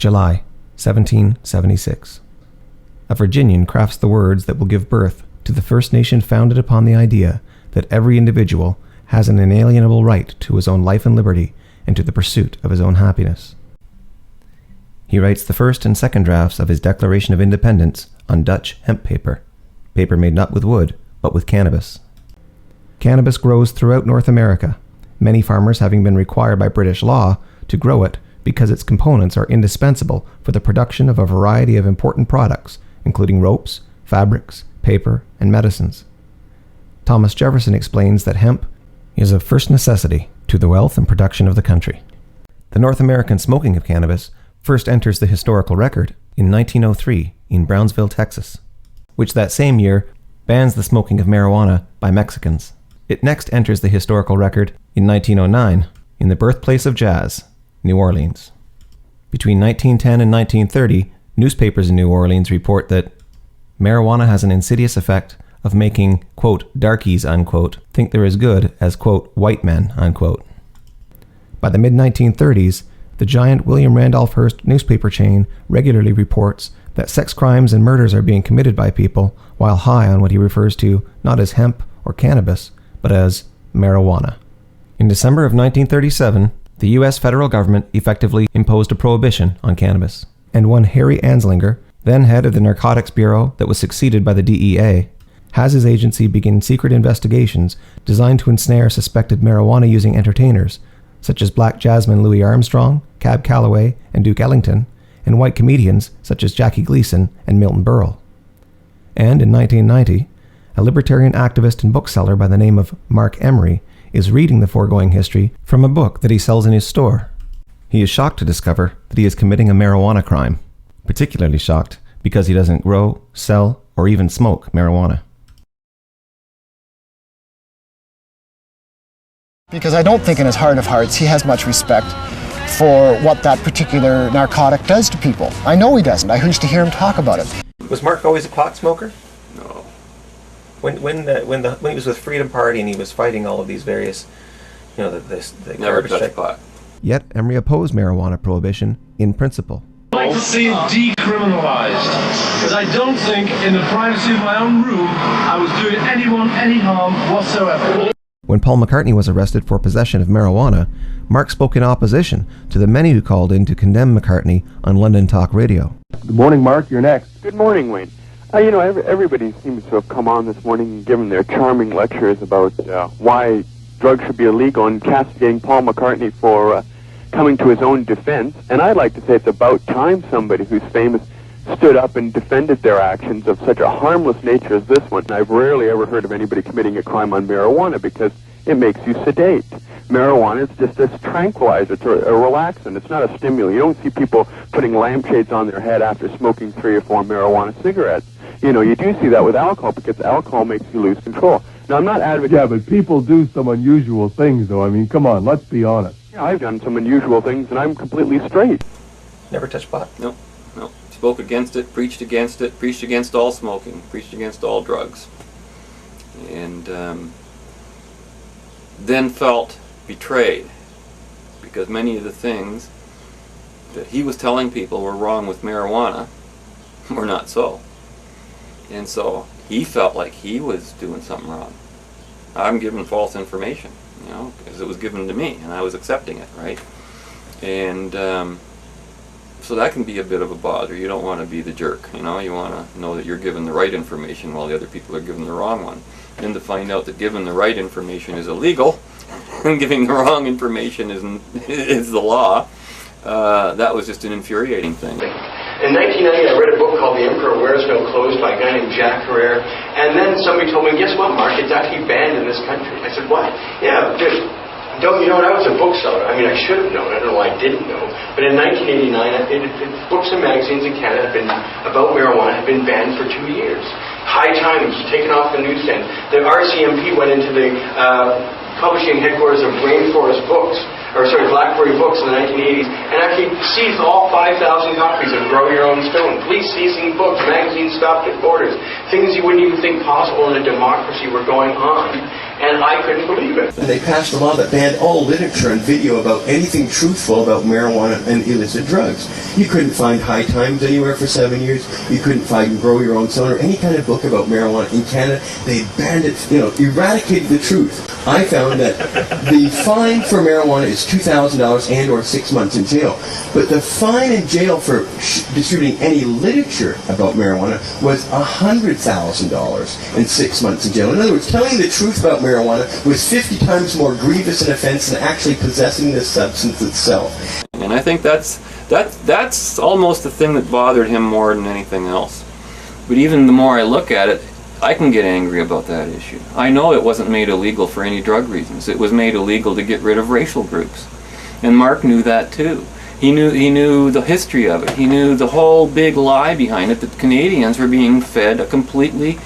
July 1776. A Virginian crafts the words that will give birth to the first nation founded upon the idea that every individual has an inalienable right to his own life and liberty and to the pursuit of his own happiness. He writes the first and second drafts of his Declaration of Independence on Dutch hemp paper made not with wood, but with cannabis. Cannabis grows throughout North America, many farmers having been required by British law to grow it because its components are indispensable for the production of a variety of important products, including ropes, fabrics, paper, and medicines. Thomas Jefferson explains that hemp is of first necessity to the wealth and production of the country. The North American smoking of cannabis first enters the historical record in 1903 in Brownsville, Texas, which that same year bans the smoking of marijuana by Mexicans. It next enters the historical record in 1909 in the birthplace of jazz, New Orleans. Between 1910 and 1930, newspapers in New Orleans report that marijuana has an insidious effect of making, quote, darkies, unquote, think they're as good as, quote, white men, unquote. By the mid-1930s, the giant William Randolph Hearst newspaper chain regularly reports that sex crimes and murders are being committed by people while high on what he refers to not as hemp or cannabis, but as marijuana. In December of 1937, the U.S. federal government effectively imposed a prohibition on cannabis, and one Harry Anslinger, then head of the Narcotics Bureau that was succeeded by the DEA, has his agency begin secret investigations designed to ensnare suspected marijuana-using entertainers, such as black jazzman Louis Armstrong, Cab Calloway, and Duke Ellington, and white comedians such as Jackie Gleason and Milton Berle. And in 1990, a libertarian activist and bookseller by the name of Marc Emery is reading the foregoing history from a book that he sells in his store. He is shocked to discover that he is committing a marijuana crime, particularly shocked because he doesn't grow, sell, or even smoke marijuana. Because I don't think in his heart of hearts he has much respect for what that particular narcotic does to people. I know he doesn't. I used to hear him talk about it. Was Mark always a pot smoker? No. When he was with Freedom Party and he was fighting all of these various, the Never touched pot. Yet Emery opposed marijuana prohibition in principle. I'd like to see it decriminalized, because I don't think in the privacy of my own room I was doing anyone any harm whatsoever. When Paul McCartney was arrested for possession of marijuana, Mark spoke in opposition to the many who called in to condemn McCartney on London Talk Radio. Good morning, Mark. You're next. Good morning, Wayne. Everybody seems to have come on this morning and given their charming lectures about why drugs should be illegal and castigating Paul McCartney for coming to his own defense. And I'd like to say it's about time somebody who's famous stood up and defended their actions of such a harmless nature as this one. And I've rarely ever heard of anybody committing a crime on marijuana because it makes you sedate. Marijuana is just a tranquilizer, it's a relaxant. It's not a stimulant. You don't see people putting lampshades on their head after smoking 3 or 4 marijuana cigarettes. You do see that with alcohol because alcohol makes you lose control. Now, I'm not advocating... Yeah, but people do some unusual things, though. I mean, come on, let's be honest. Yeah, I've done some unusual things, and I'm completely straight. Never touched pot? No. Spoke against it, preached against all smoking, preached against all drugs. And then felt betrayed because many of the things that he was telling people were wrong with marijuana were not so. And so he felt like he was doing something wrong. I'm giving false information, because it was given to me and I was accepting it, right? And so that can be a bit of a bother. You don't want to be the jerk, you want to know that you're given the right information while the other people are given the wrong one. And to find out that giving the right information is illegal and giving the wrong information is the law, that was just an infuriating thing. In 1990, I read a book called The Emperor Wears No Clothes by a guy named Jack Herrera, and then somebody told me, guess what, Mark, it's actually banned in this country. I said, what? Yeah, I was a bookseller. I mean, I should have known. I don't know why I didn't know. But in 1989, books and magazines in Canada about marijuana have been banned for 2 years. High time, it was taken off the newsstand. The RCMP went into the publishing headquarters of Blackberry Books in the 1980s and actually seized all 5,000 copies of Grow Your Own Stone. Police seizing books, magazines stopped at borders. Things you wouldn't even think possible in a democracy were going on. And I couldn't believe it. And they passed a law that banned all literature and video about anything truthful about marijuana and illicit drugs. You couldn't find High Times anywhere for 7 years. You couldn't find Grow Your Own Zone or any kind of book about marijuana in Canada. They banned it, eradicated the truth. I found that the fine for marijuana is $2,000 and or 6 months in jail. But the fine in jail for distributing any literature about marijuana was $100,000 and 6 months in jail. In other words, telling the truth about marijuana was 50 times more grievous an offense than actually possessing the substance itself. And I think that's almost the thing that bothered him more than anything else. But even the more I look at it, I can get angry about that issue. I know it wasn't made illegal for any drug reasons. It was made illegal to get rid of racial groups. And Marc knew that too. He knew the history of it. He knew the whole big lie behind it, that Canadians were being fed a completely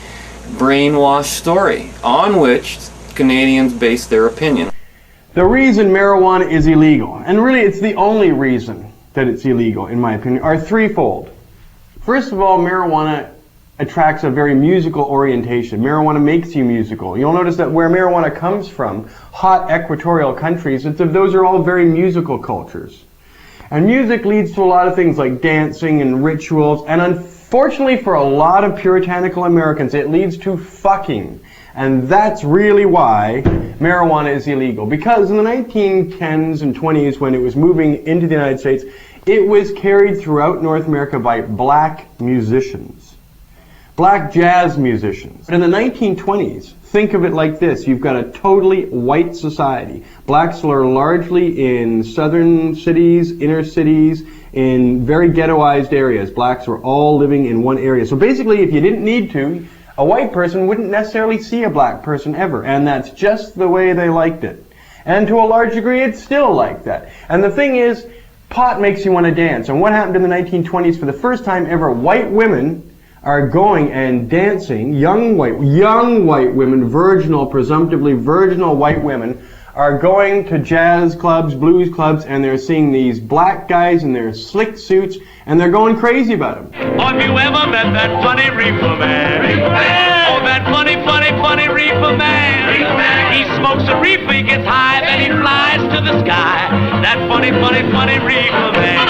brainwashed story on which Canadians base their opinion. The reason marijuana is illegal, and really it's the only reason that it's illegal in my opinion, are threefold. First of all, marijuana attracts a very musical orientation. Marijuana makes you musical. You'll notice that where marijuana comes from, hot equatorial countries, those are all very musical cultures. And music leads to a lot of things like dancing and rituals, and unfortunately for a lot of puritanical Americans, it leads to fucking. And that's really why marijuana is illegal. Because in the 1910s and 20s, when it was moving into the United States, it was carried throughout North America by black musicians. Black jazz musicians. In the 1920s, think of it like this. You've got a totally white society. Blacks are largely in southern cities, inner cities, in very ghettoized areas. Blacks were all living in one area. So basically, if you didn't need to, a white person wouldn't necessarily see a black person ever. And that's just the way they liked it. And to a large degree, it's still like that. And the thing is, pot makes you want to dance. And what happened in the 1920s, for the first time ever, white women are going and dancing, young white women, virginal, presumptively virginal white women, are going to jazz clubs, blues clubs, and they're seeing these black guys in their slick suits, and they're going crazy about them. Have you ever met that funny reefer man? Reefer man! Oh, that funny reefer man! Reefer man! He smokes a reefer, he gets high, then he flies to the sky. That funny reefer man.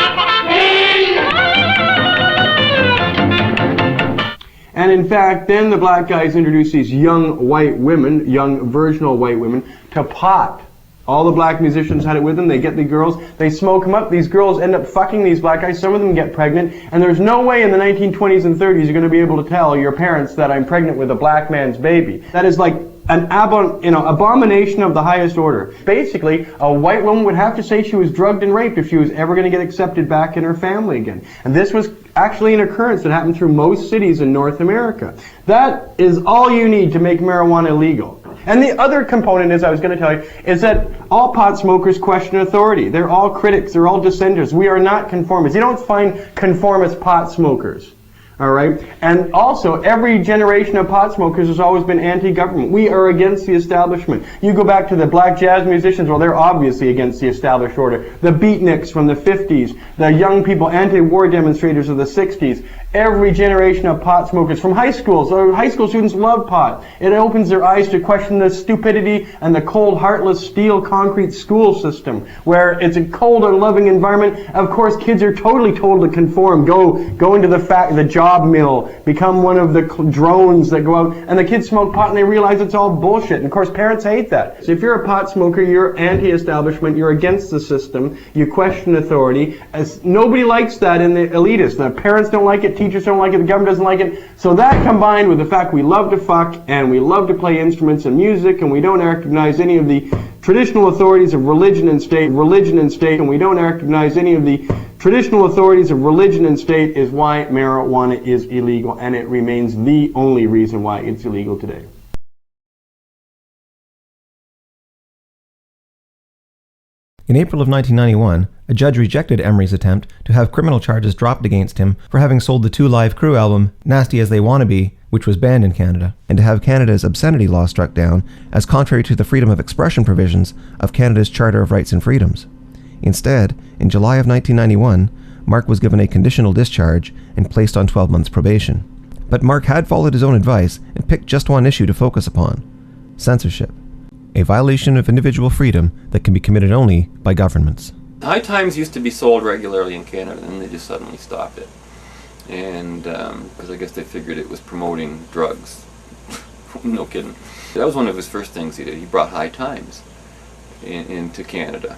And in fact, then the black guys introduce these young white women, young virginal white women, to pot. All the black musicians had it with them. They get the girls, they smoke them up. These girls end up fucking these black guys. Some of them get pregnant. And there's no way in the 1920s and 30s you're going to be able to tell your parents that I'm pregnant with a black man's baby. That is like an abomination of the highest order. Basically, a white woman would have to say she was drugged and raped if she was ever going to get accepted back in her family again. And this was actually an occurrence that happened through most cities in North America. That is all you need to make marijuana illegal. And the other component is, I was going to tell you, is that all pot smokers question authority. They're all critics. They're all dissenters. We are not conformists. You don't find conformist pot smokers. All right? And also, every generation of pot smokers has always been anti-government. We are against the establishment. You go back to the black jazz musicians, well, they're obviously against the established order. The beatniks from the 50s, the young people, anti-war demonstrators of the 60s, every generation of pot smokers from high schools. So high school students love pot. It opens their eyes to question the stupidity and the cold, heartless, steel, concrete school system, where it's a cold, unloving environment. Of course, kids are totally told to conform, go into the job mill, become one of the drones that go out, and the kids smoke pot and they realize it's all bullshit. And of course, parents hate that. So if you're a pot smoker, you're anti-establishment, you're against the system, you question authority. Nobody likes that in the elitists. The parents don't like it, teachers don't like it, the government doesn't like it. So that combined with the fact we love to fuck and we love to play instruments and music and we don't recognize any of the traditional authorities of religion and state, and we don't recognize any of the traditional authorities of religion and state is why marijuana is illegal, and it remains the only reason why it's illegal today. In April of 1991, a judge rejected Emery's attempt to have criminal charges dropped against him for having sold the Two Live Crew album, Nasty As They Wanna Be, which was banned in Canada, and to have Canada's obscenity law struck down as contrary to the freedom of expression provisions of Canada's Charter of Rights and Freedoms. Instead, in July of 1991, Marc was given a conditional discharge and placed on 12 months probation. But Marc had followed his own advice and picked just one issue to focus upon: censorship. a violation of individual freedom that can be committed only by governments. High Times used to be sold regularly in Canada, and they just suddenly stopped it. And because I guess they figured it was promoting drugs. No kidding. That was one of his first things he did. He brought High Times into Canada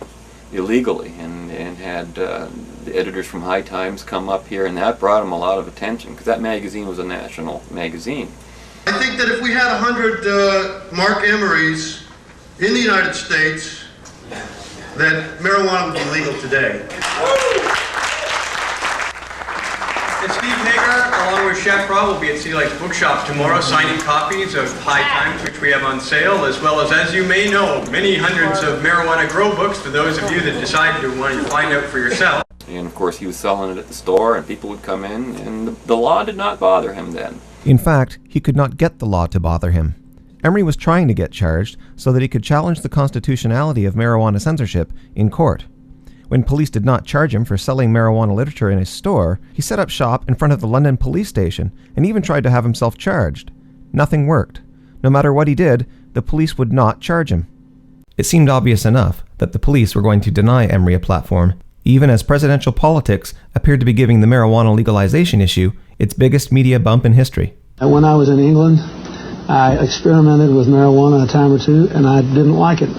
illegally, and had the editors from High Times come up here, and that brought him a lot of attention, because that magazine was a national magazine. I think that if we had 100 Marc Emerys in the United States, that marijuana would be legal today. And Steve Hager, along with Chef Rob, will be at City Lights Bookshop tomorrow signing copies of High Times, which we have on sale, as well as you may know, many hundreds of marijuana grow books for those of you that decided to want to find out for yourself. And of course he was selling it at the store, and people would come in, and the law did not bother him then. In fact, he could not get the law to bother him. Emery was trying to get charged so that he could challenge the constitutionality of marijuana censorship in court. When police did not charge him for selling marijuana literature in his store, he set up shop in front of the London police station and even tried to have himself charged. Nothing worked. No matter what he did, the police would not charge him. It seemed obvious enough that the police were going to deny Emery a platform, even as presidential politics appeared to be giving the marijuana legalization issue its biggest media bump in history. When I was in England, I experimented with marijuana a time or two, and I didn't like it,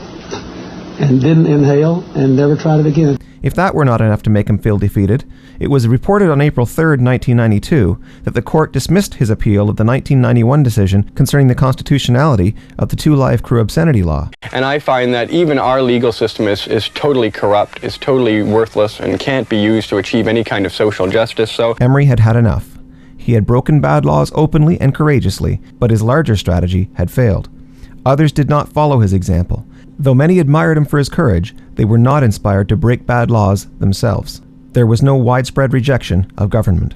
and didn't inhale, and never tried it again. If that were not enough to make him feel defeated, it was reported on April 3rd, 1992, that the court dismissed his appeal of the 1991 decision concerning the constitutionality of the two-life crew obscenity law. And I find that even our legal system is totally corrupt, is totally worthless, and can't be used to achieve any kind of social justice. So Emery had had enough. He had broken bad laws openly and courageously, but his larger strategy had failed. Others did not follow his example. Though many admired him for his courage, they were not inspired to break bad laws themselves. There was no widespread rejection of government.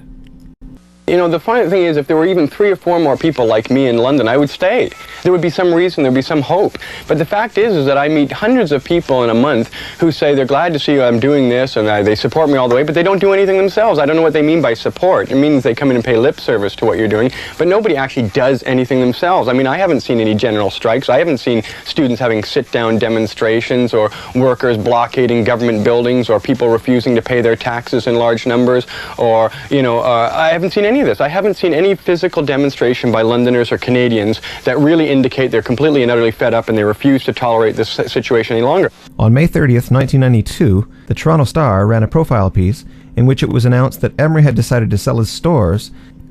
You know, the funny thing is, if there were even 3 or 4 more people like me in London, I would stay. There would be some reason, there would be some hope. But the fact is that I meet hundreds of people in a month who say they're glad to see I'm doing this, and they support me all the way, but they don't do anything themselves. I don't know what they mean by support. It means they come in and pay lip service to what you're doing, but nobody actually does anything themselves. I mean, I haven't seen any general strikes. I haven't seen students having sit-down demonstrations, or workers blockading government buildings, or people refusing to pay their taxes in large numbers, or, you know, I haven't seen any of this. I haven't seen any physical demonstration by Londoners or Canadians that really indicate they're completely and utterly fed up and they refuse to tolerate this situation any longer. On May 30th, 1992, the Toronto Star ran a profile piece in which it was announced that Emery had decided to sell his stores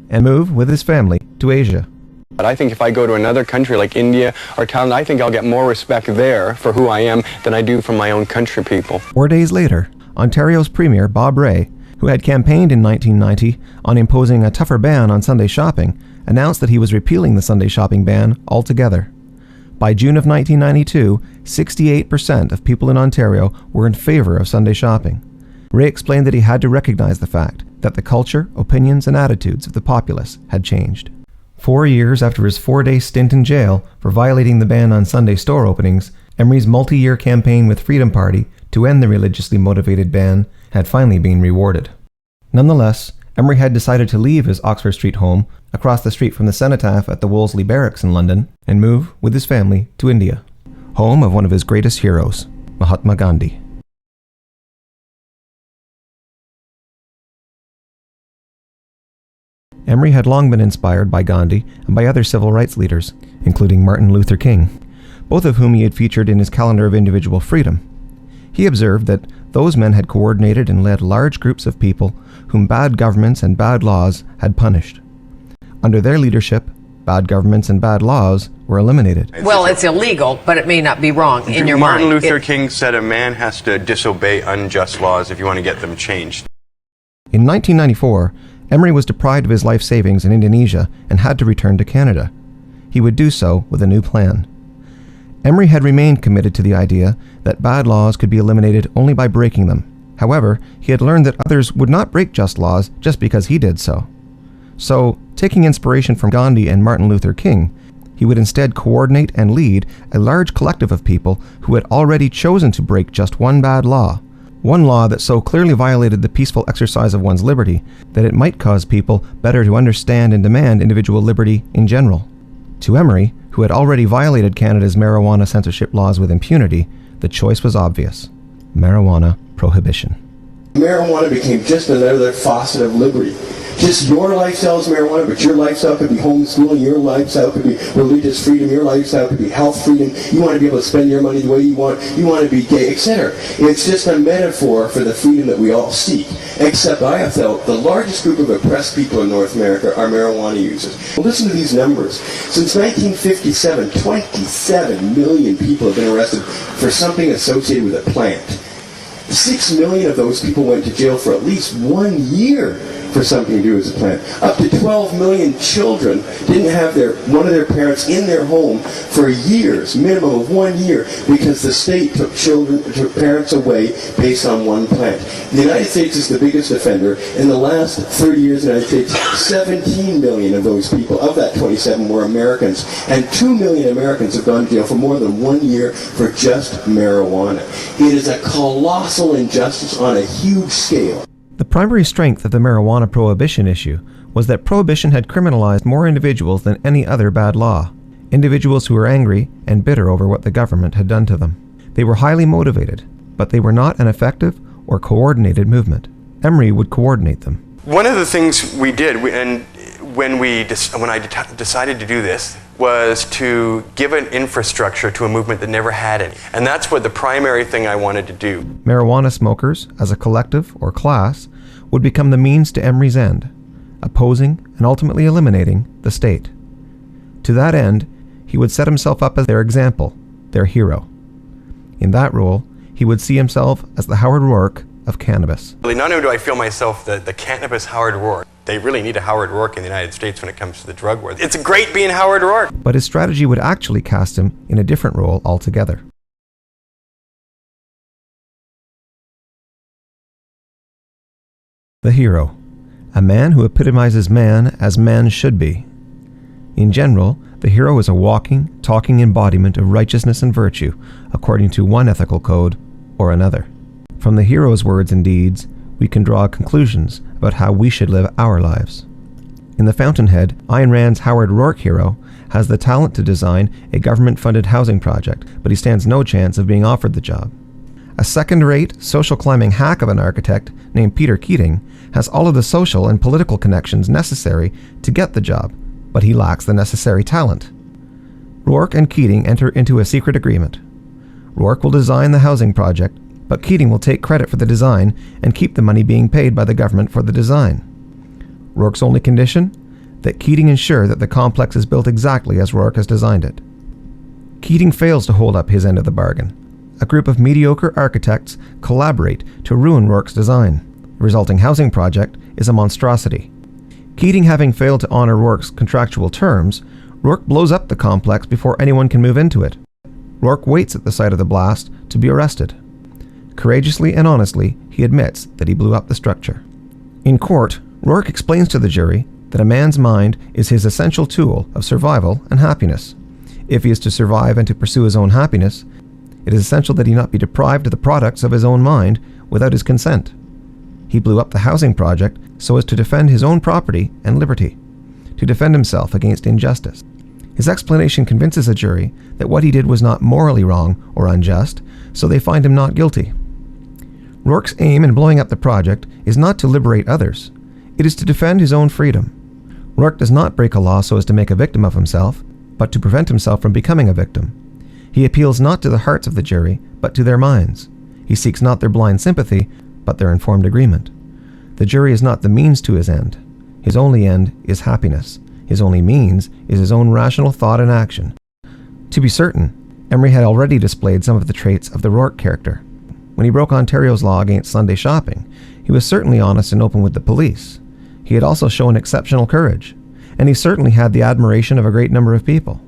and move with his family to Asia. But I think if I go to another country like India or Thailand, I think I'll get more respect there for who I am than I do from my own country people. 4 days later, Ontario's Premier, Bob Rae, who had campaigned in 1990 on imposing a tougher ban on Sunday shopping, announced that he was repealing the Sunday shopping ban altogether. By June of 1992, 68% of people in Ontario were in favor of Sunday shopping. Rae explained that he had to recognize the fact that the culture, opinions, and attitudes of the populace had changed. 4 years after his 4-day stint in jail for violating the ban on Sunday store openings, Emery's multi-year campaign with Freedom Party to end the religiously motivated ban had finally been rewarded. Nonetheless, Emery had decided to leave his Oxford Street home across the street from the cenotaph at the Wolseley Barracks in London and move with his family to India, home of one of his greatest heroes, Mahatma Gandhi. Emery had long been inspired by Gandhi and by other civil rights leaders, including Martin Luther King, both of whom he had featured in his calendar of individual freedom. He observed that those men had coordinated and led large groups of people whom bad governments and bad laws had punished. Under their leadership, bad governments and bad laws were eliminated. Well, it's illegal, but it may not be wrong in your mind. Martin Luther King said a man has to disobey unjust laws if you want to get them changed. In 1994, Emery was deprived of his life savings in Indonesia and had to return to Canada. He would do so with a new plan. Emery had remained committed to the idea that bad laws could be eliminated only by breaking them. However, he had learned that others would not break just laws just because he did so. So, taking inspiration from Gandhi and Martin Luther King, he would instead coordinate and lead a large collective of people who had already chosen to break just one bad law, one law that so clearly violated the peaceful exercise of one's liberty that it might cause people better to understand and demand individual liberty in general. To Emery, who had already violated Canada's marijuana censorship laws with impunity, the choice was obvious: marijuana prohibition. Marijuana became just another faucet of liberty. Just your lifestyle is marijuana, but your lifestyle could be homeschooling, your lifestyle could be religious freedom, your lifestyle could be health freedom. You want to be able to spend your money the way you want to be gay, etc. It's just a metaphor for the freedom that we all seek. Except I have felt the largest group of oppressed people in North America are marijuana users. Well, listen to these numbers. Since 1957, 27 million people have been arrested for something associated with a plant. 6 million of those people went to jail for at least 1 year for something to do with the plant. Up to 12 million children didn't have one of their parents in their home for years, minimum of 1 year, because the state took parents away based on one plant. The United States is the biggest offender. In the last 30 years in the United States, 17 million of those people, of that 27, were Americans, and 2 million Americans have gone to jail for more than 1 year for just marijuana. It is a colossal injustice on a huge scale. The primary strength of the marijuana prohibition issue was that prohibition had criminalized more individuals than any other bad law, individuals who were angry and bitter over what the government had done to them. They were highly motivated, but they were not an effective or coordinated movement. Emery would coordinate them. One of the things we did, when I decided to do this, was to give an infrastructure to a movement that never had any. And that's what the primary thing I wanted to do. Marijuana smokers, as a collective or class, would become the means to Emery's end, opposing and ultimately eliminating the state. To that end, he would set himself up as their example, their hero. In that role, he would see himself as the Howard Roark of cannabis. Not only do I feel myself the cannabis Howard Roark, they really need a Howard Roark in the United States when it comes to the drug war. It's great being Howard Roark. But his strategy would actually cast him in a different role altogether. The hero, a man who epitomizes man as man should be. In general, the hero is a walking, talking embodiment of righteousness and virtue, according to one ethical code or another. From the hero's words and deeds, we can draw conclusions about how we should live our lives. In the Fountainhead, Ayn Rand's Howard Roark hero has the talent to design a government-funded housing project, but he stands no chance of being offered the job. A second-rate, social-climbing hack of an architect named Peter Keating has all of the social and political connections necessary to get the job, but he lacks the necessary talent. Roark and Keating enter into a secret agreement. Roark will design the housing project, but Keating will take credit for the design and keep the money being paid by the government for the design. Roark's only condition? That Keating ensure that the complex is built exactly as Roark has designed it. Keating fails to hold up his end of the bargain. A group of mediocre architects collaborate to ruin Roark's design. The resulting housing project is a monstrosity. Keating having failed to honor Roark's contractual terms, Roark blows up the complex before anyone can move into it. Roark waits at the site of the blast to be arrested. Courageously and honestly, he admits that he blew up the structure. In court, Roark explains to the jury that a man's mind is his essential tool of survival and happiness. If he is to survive and to pursue his own happiness, it is essential that he not be deprived of the products of his own mind without his consent. He blew up the housing project so as to defend his own property and liberty, to defend himself against injustice. His explanation convinces a jury that what he did was not morally wrong or unjust, so they find him not guilty. Roark's aim in blowing up the project is not to liberate others. It is to defend his own freedom. Roark does not break a law so as to make a victim of himself, but to prevent himself from becoming a victim. He appeals not to the hearts of the jury, but to their minds. He seeks not their blind sympathy, but their informed agreement. The jury is not the means to his end. His only end is happiness. His only means is his own rational thought and action. To be certain, Emery had already displayed some of the traits of the Roark character. When he broke Ontario's law against Sunday shopping, he was certainly honest and open with the police. He had also shown exceptional courage, and he certainly had the admiration of a great number of people.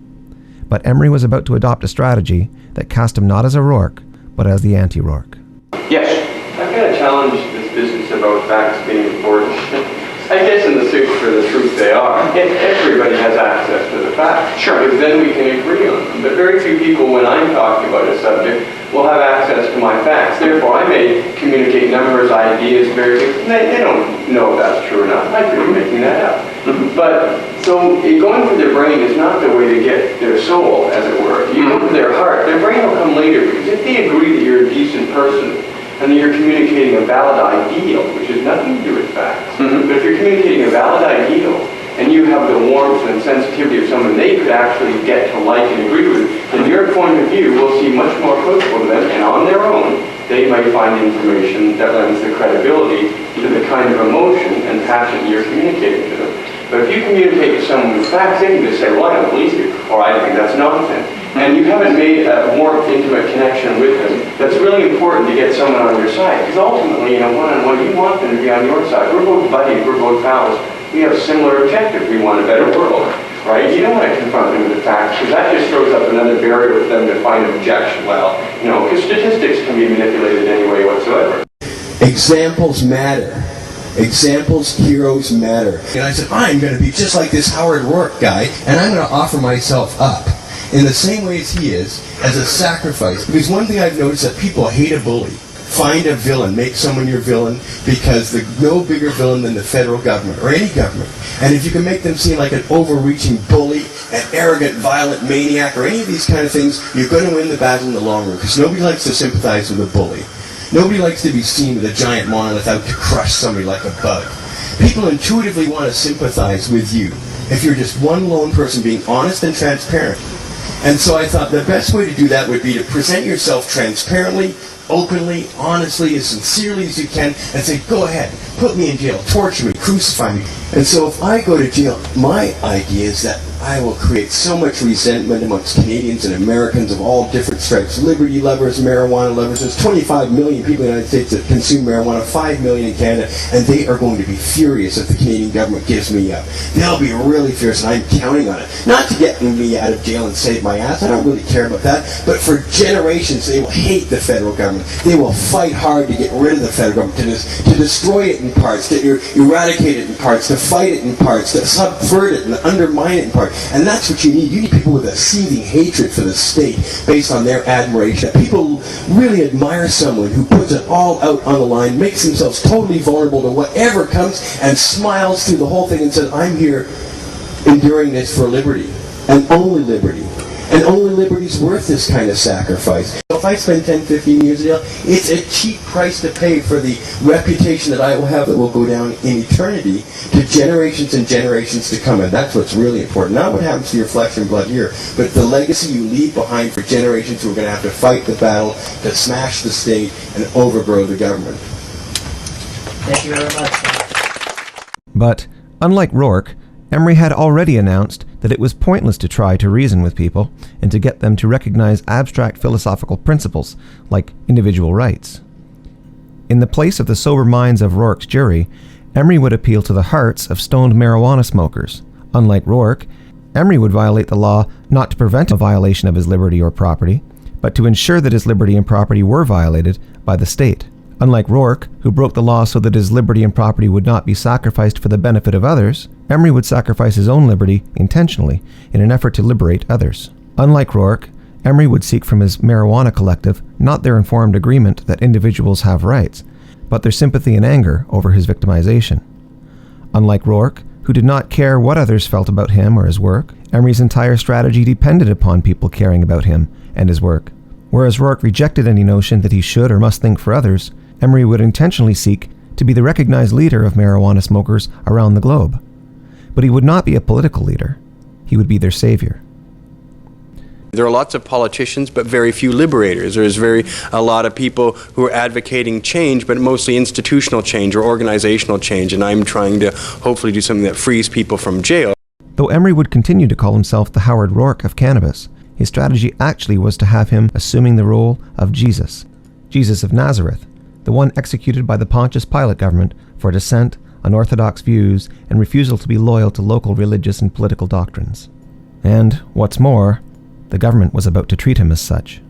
But Emery was about to adopt a strategy that cast him not as a Roark, but as the anti-Roark. Yes. I've got to challenge this business about facts being important. I guess in the search for the truth they are. If everybody has access to the facts, sure, because then we can agree on them. But very few people, when I'm talking about a subject, will have access access to my facts. Therefore, I may communicate numbers, ideas, they don't know if that's true or not. I could be making that up. But, so going for their brain is not the way to get their soul, as it were. You go for their heart. Their brain will come later, because if they agree that you're a decent person, and that you're communicating a valid ideal, which has nothing to do with facts, but if you're communicating a valid ideal, and you have the warmth and sensitivity of someone they could actually get to like and agree with, then your point of view will seem much more fruitful to them, and on their own, they might find information that lends the credibility to the kind of emotion and passion you're communicating to them. But if you communicate to someone with facts, they can just say, well, I don't believe you, or I think that's nonsense. And you haven't made a warm, intimate connection with them. That's really important to get someone on your side, because ultimately, in a one-on-one, you want them to be on your side. We're both buddies, we're both pals. We have similar objectives. We want a better world, right? You don't want to confront them with the facts, because that just throws up another barrier with them to find objection. Well, because statistics can be manipulated any way whatsoever. Examples matter. Examples, heroes matter. And I said, I'm going to be just like this Howard Roark guy, and I'm going to offer myself up in the same way as he is, as a sacrifice. Because one thing I've noticed that people hate a bully. Find a villain, make someone your villain, because there's no bigger villain than the federal government, or any government. And if you can make them seem like an overreaching bully, an arrogant, violent maniac, or any of these kind of things, you're going to win the battle in the long run, because nobody likes to sympathize with a bully. Nobody likes to be seen with a giant monolith out to crush somebody like a bug. People intuitively want to sympathize with you if you're just one lone person being honest and transparent. And so I thought the best way to do that would be to present yourself transparently, openly, honestly, as sincerely as you can, and say, go ahead, put me in jail, torture me, crucify me. And so if I go to jail, my idea is that I will create so much resentment amongst Canadians and Americans of all different stripes, liberty lovers, marijuana lovers. There's 25 million people in the United States that consume marijuana, 5 million in Canada, and they are going to be furious if the Canadian government gives me up. They'll be really fierce, and I'm counting on it. Not to get me out of jail and save my ass, I don't really care about that, but for generations they will hate the federal government. They will fight hard to get rid of the federal government, to destroy it in parts, to eradicate it in parts, to fight it in parts, to subvert it and undermine it in parts. And that's what you need. You need people with a seething hatred for the state based on their admiration. People really admire someone who puts it all out on the line, makes themselves totally vulnerable to whatever comes, and smiles through the whole thing and says, I'm here enduring this for liberty, and only liberty. And only liberty's worth this kind of sacrifice. So if I spend 10, 15 years in jail, it's a cheap price to pay for the reputation that I will have that will go down in eternity to generations and generations to come. And that's what's really important. Not what happens to your flesh and blood here, but the legacy you leave behind for generations who are going to have to fight the battle to smash the state and overgrow the government. Thank you very much. But, unlike Roark, Emery had already announced that it was pointless to try to reason with people and to get them to recognize abstract philosophical principles like individual rights. In the place of the sober minds of Roark's jury, Emery would appeal to the hearts of stoned marijuana smokers. Unlike Roark, Emery would violate the law not to prevent a violation of his liberty or property, but to ensure that his liberty and property were violated by the state. Unlike Roark, who broke the law so that his liberty and property would not be sacrificed for the benefit of others, Emery would sacrifice his own liberty intentionally in an effort to liberate others. Unlike Roark, Emery would seek from his marijuana collective not their informed agreement that individuals have rights, but their sympathy and anger over his victimization. Unlike Roark, who did not care what others felt about him or his work, Emery's entire strategy depended upon people caring about him and his work. Whereas Roark rejected any notion that he should or must think for others, Emery would intentionally seek to be the recognized leader of marijuana smokers around the globe. But he would not be a political leader. He would be their savior. There are lots of politicians, but very few liberators. There's a lot of people who are advocating change, but mostly institutional change or organizational change, and I'm trying to hopefully do something that frees people from jail. Though Emery would continue to call himself the Howard Roark of Cannabis, his strategy actually was to have him assuming the role of Jesus of Nazareth, the one executed by the Pontius Pilate government for dissent, unorthodox views, and refusal to be loyal to local religious and political doctrines. And, what's more, the government was about to treat him as such.